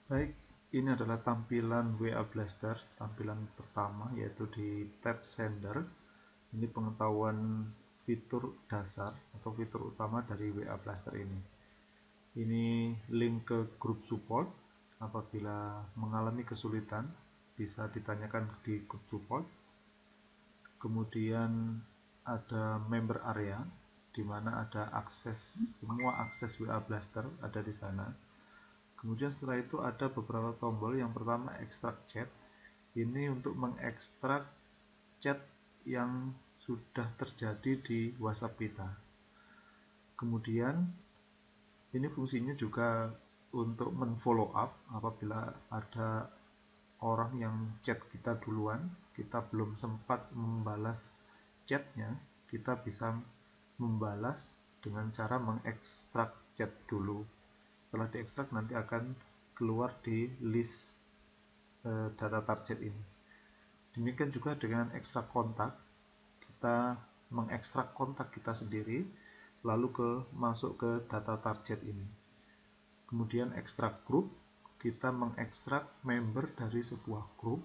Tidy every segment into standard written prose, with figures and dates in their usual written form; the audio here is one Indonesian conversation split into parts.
Baik, ini adalah tampilan WA Blaster, tampilan pertama yaitu di tab Sender. Ini pengetahuan fitur dasar atau fitur utama dari WA Blaster ini. Ini link ke grup support. Apabila mengalami kesulitan, bisa ditanyakan di grup support. Kemudian ada member area, di mana ada semua akses WA Blaster ada di sana. Kemudian setelah itu ada beberapa tombol. Yang pertama ekstrak chat. Ini untuk mengekstrak chat yang sudah terjadi di WhatsApp kita. Kemudian ini fungsinya juga untuk men-follow up apabila ada orang yang chat kita duluan, kita belum sempat membalas chatnya, kita bisa membalas dengan cara mengekstrak chat dulu. Setelah diekstrak nanti akan keluar di list data target ini. Demikian juga dengan ekstrak kontak, kita mengekstrak kontak kita sendiri lalu masuk ke data target ini. Kemudian ekstrak grup, kita mengekstrak member dari sebuah grup,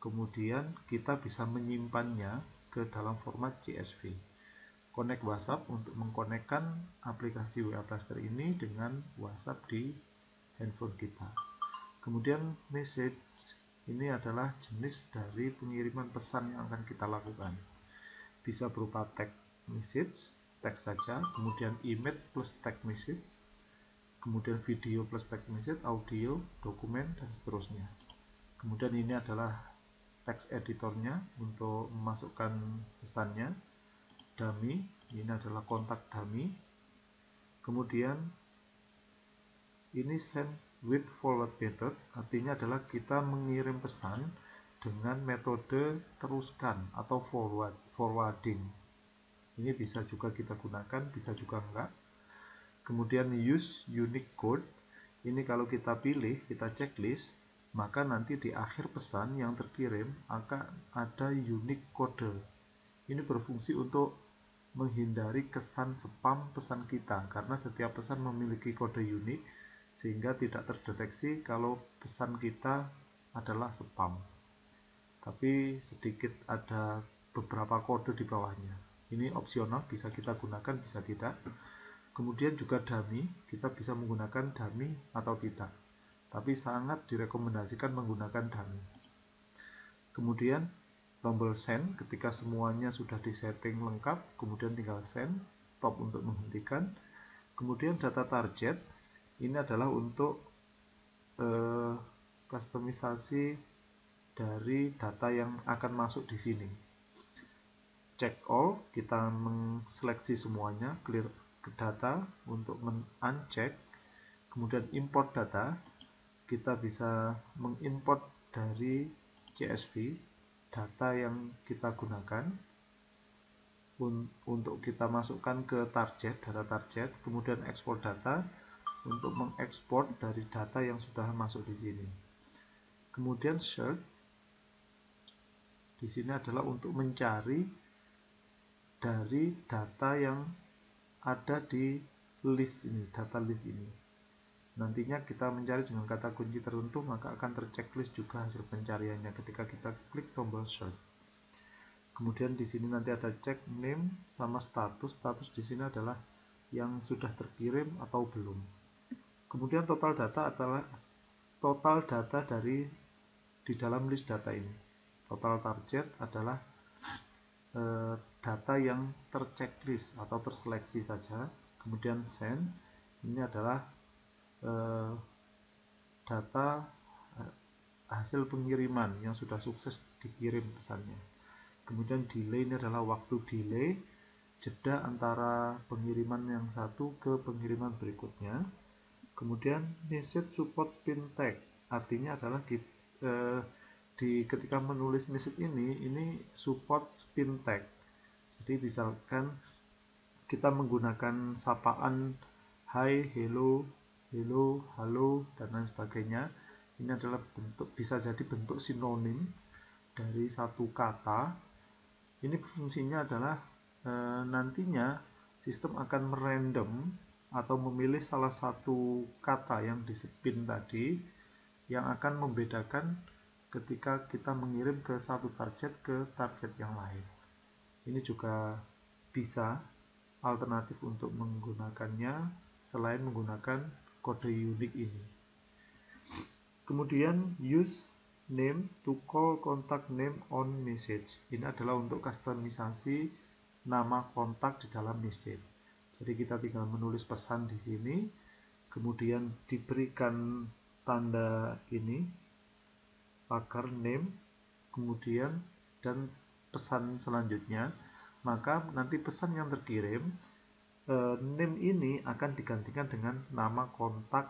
kemudian kita bisa menyimpannya ke dalam format CSV. Connect WhatsApp untuk mengkonekkan aplikasi WA Blaster ini dengan WhatsApp di handphone kita. Kemudian message, ini adalah jenis dari pengiriman pesan yang akan kita lakukan. Bisa berupa text message, teks saja, kemudian image plus text message, kemudian video plus text message, audio, dokumen, dan seterusnya. Kemudian ini adalah text editornya untuk memasukkan pesannya. Dummy, ini adalah kontak dummy. Kemudian ini send with forward method, artinya adalah kita mengirim pesan dengan metode teruskan atau forwarding. Ini bisa juga kita gunakan, bisa juga enggak. Kemudian use unique code, ini kalau kita pilih, kita checklist, maka nanti di akhir pesan yang terkirim akan ada unique code. Ini berfungsi untuk menghindari kesan spam pesan kita, karena setiap pesan memiliki kode unik sehingga tidak terdeteksi kalau pesan kita adalah spam. Tapi sedikit ada beberapa kode di bawahnya. Ini opsional, bisa kita gunakan, bisa tidak. Kemudian juga dummy, kita bisa menggunakan dummy atau tidak. Tapi sangat direkomendasikan menggunakan dummy. Kemudian tombol send, ketika semuanya sudah disetting lengkap, kemudian tinggal send, stop untuk menghentikan. Kemudian data target, ini adalah untuk kustomisasi dari data yang akan masuk di sini. Check all, kita menseleksi semuanya, clear ke data untuk uncheck. Kemudian import data, kita bisa mengimport dari CSV data yang kita gunakan untuk kita masukkan ke target, data target. Kemudian ekspor data untuk mengekspor dari data yang sudah masuk di sini. Kemudian search, di sini adalah untuk mencari dari data yang ada di list ini, data list ini. Nantinya kita mencari dengan kata kunci tertentu, maka akan terchecklist juga hasil pencariannya ketika kita klik tombol search. Kemudian di sini nanti ada check name sama status. Status di sini adalah yang sudah terkirim atau belum. Kemudian total data adalah total data dari di dalam list data ini. Total target adalah data yang terchecklist atau terseleksi saja. Kemudian send, ini adalah data hasil pengiriman yang sudah sukses dikirim pesannya. Kemudian delay, ini adalah waktu delay, jeda antara pengiriman yang satu ke pengiriman berikutnya. Kemudian message support spin tag, artinya adalah ketika menulis message ini support spin tag. Jadi misalkan kita menggunakan sapaan hi, hello, hello, halo, dan lain sebagainya. Ini adalah bisa jadi bentuk sinonim dari satu kata. Ini fungsinya adalah nantinya sistem akan merandom atau memilih salah satu kata yang di spin tadi, yang akan membedakan ketika kita mengirim ke satu target ke target yang lain. Ini juga bisa alternatif untuk menggunakannya selain menggunakan kode unik ini. Kemudian use name to call contact name on message. Ini adalah untuk kustomisasi nama kontak di dalam message. Jadi kita tinggal menulis pesan di sini, kemudian diberikan tanda ini, pagar name, kemudian dan pesan selanjutnya, maka nanti pesan yang terkirim name ini akan digantikan dengan nama kontak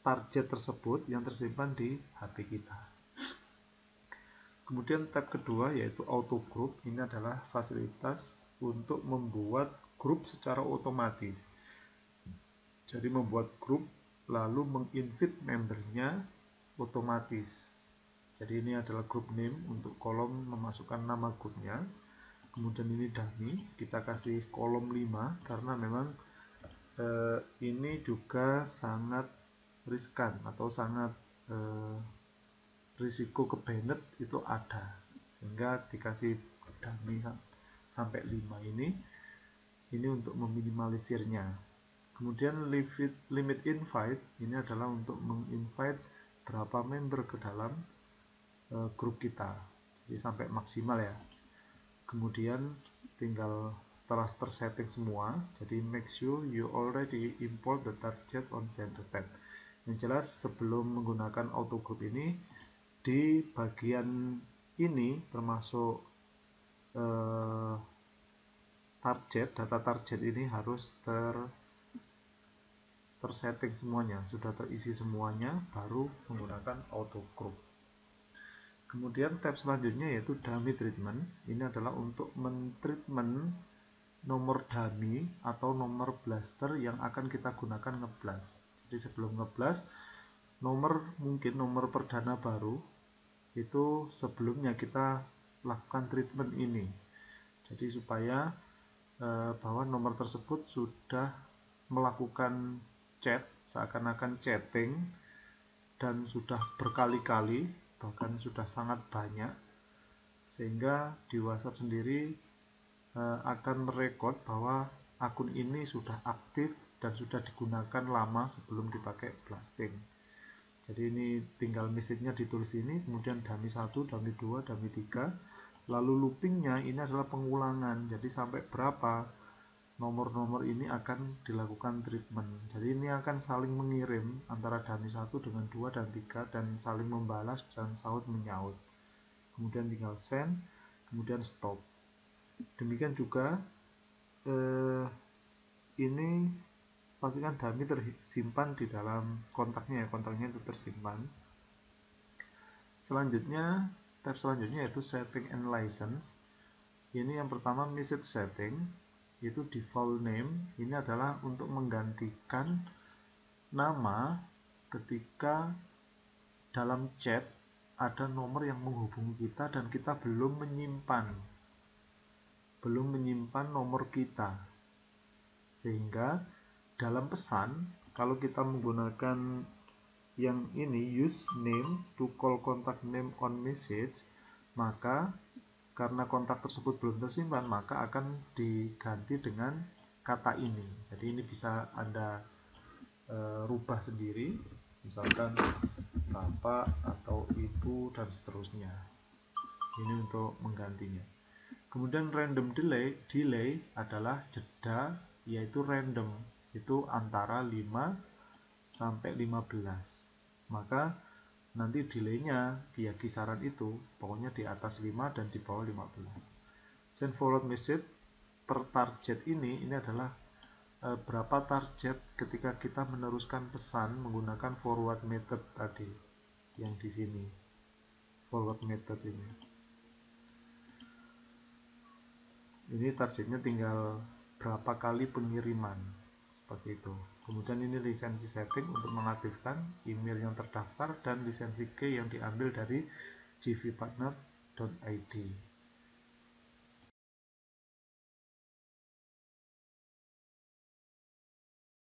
target tersebut yang tersimpan di HP kita. Kemudian tab kedua yaitu auto group. Ini adalah fasilitas untuk membuat grup secara otomatis. Jadi membuat grup lalu menginvite membernya otomatis. Jadi ini adalah group name untuk kolom memasukkan nama grupnya. Kemudian ini dummy, kita kasih kolom 5 karena memang ini juga sangat riskan atau sangat risiko kebanet itu ada, sehingga dikasih dummy sampai 5 ini untuk meminimalisirnya. Kemudian limit invite, ini adalah untuk menginvite berapa member ke dalam grup kita, jadi sampai maksimal ya. Kemudian tinggal setelah tersetting semua, jadi make sure you already import the target on center tab. Yang jelas sebelum menggunakan auto group ini, di bagian ini termasuk data target ini harus tersetting semuanya, sudah terisi semuanya, baru menggunakan auto group. Kemudian tab selanjutnya yaitu dummy treatment. Ini adalah untuk mentreatment nomor dummy atau nomor blaster yang akan kita gunakan ngeblast. Jadi sebelum ngeblast, mungkin nomor perdana baru itu sebelumnya kita lakukan treatment ini. Jadi supaya bahwa nomor tersebut sudah melakukan chat, seakan-akan chatting, dan sudah berkali-kali, bahkan sudah sangat banyak, sehingga di WhatsApp sendiri akan merekod bahwa akun ini sudah aktif dan sudah digunakan lama sebelum dipakai blasting. Jadi ini tinggal message-nya ditulis ini, kemudian dummy 1, dummy 2, dummy 3, lalu loopingnya ini adalah pengulangan, jadi sampai berapa nomor-nomor ini akan dilakukan treatment. Jadi ini akan saling mengirim antara dummy 1 dengan 2 dan 3 dan saling membalas dan saut menyaut. Kemudian tinggal send, kemudian stop. Demikian juga ini pastikan dummy tersimpan di dalam kontaknya ya, kontaknya itu tersimpan. Selanjutnya, tab selanjutnya yaitu setting and license. Ini yang pertama message setting, itu default name. Ini adalah untuk menggantikan nama ketika dalam chat ada nomor yang menghubungi kita dan kita belum menyimpan nomor kita, sehingga dalam pesan kalau kita menggunakan yang ini use name to call contact name on message, maka karena kontak tersebut belum tersimpan maka akan diganti dengan kata ini. Jadi ini bisa Anda rubah sendiri, misalkan bapak atau ibu dan seterusnya. Ini untuk menggantinya. Kemudian random delay adalah jeda, yaitu random, itu antara 5 sampai 15. Maka nanti delaynya ya kisaran itu, pokoknya di atas 5 dan di bawah 15. Send forward message per target ini adalah berapa target ketika kita meneruskan pesan menggunakan forward method tadi yang di sini, forward method ini targetnya tinggal berapa kali pengiriman, seperti itu. Kemudian ini lisensi setting untuk mengaktifkan email yang terdaftar dan lisensi key yang diambil dari gvpartner.id.